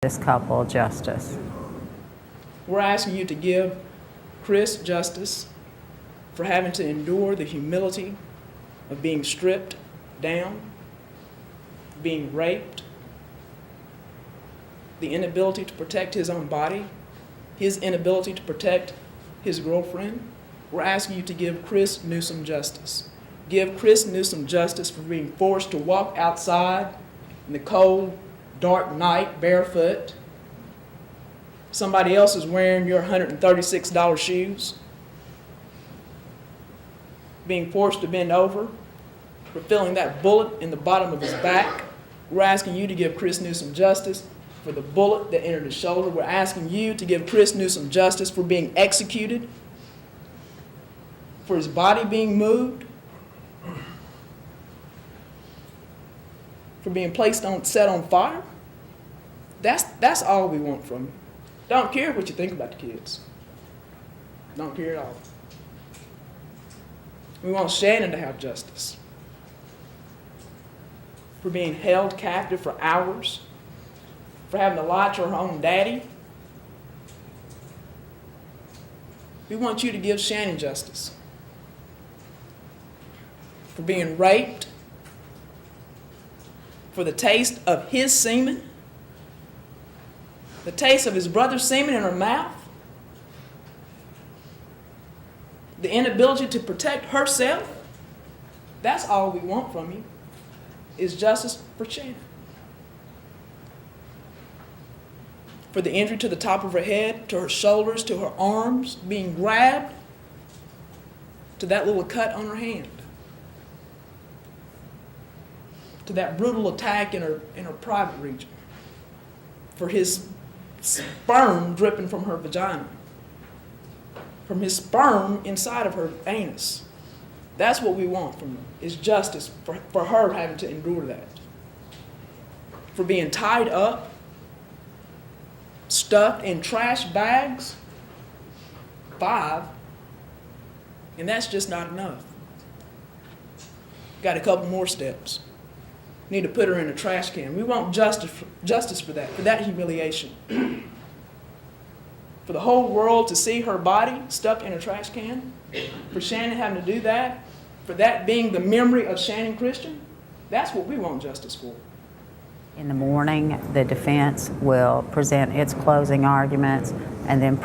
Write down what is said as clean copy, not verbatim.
this couple justice. We're asking you to give Chris justice for having to endure the humility of being stripped down, being raped, the inability to protect his own body, his inability to protect his girlfriend. We're asking you to give Chris Newsom justice. Give Chris Newsom justice for being forced to walk outside in the cold, dark night barefoot. Somebody else is wearing your $136 shoes. Being forced to bend over for feeling that bullet in the bottom of his back. We're asking you to give Chris Newsom justice for the bullet that entered his shoulder. We're asking you to give Chris Newsom justice for being executed, for his body being moved, for being set on fire. That's all we want from you. Don't care what you think about the kids. Don't care at all. We want Channon to have justice for being held captive for hours, for having to lie to her own daddy. We want you to give Channon justice for being raped, for the taste of his semen, the taste of his brother's semen in her mouth, the inability to protect herself. That's all we want from you, is justice for Channon. For the injury to the top of her head, to her shoulders, to her arms, being grabbed, to that little cut on her hand, to that brutal attack in her private region, for his sperm dripping from her vagina, from his sperm inside of her anus. That's what we want from you, is justice for her having to endure that. For being tied up, stuffed in trash bags, 5, and that's just not enough. Got a couple more steps. Need to put her in a trash can. We want justice for that humiliation. For the whole world to see her body stuck in a trash can, for Channon having to do that, for that being the memory of Channon Christian, that's what we want justice for. In the morning, the defense will present its closing arguments, and then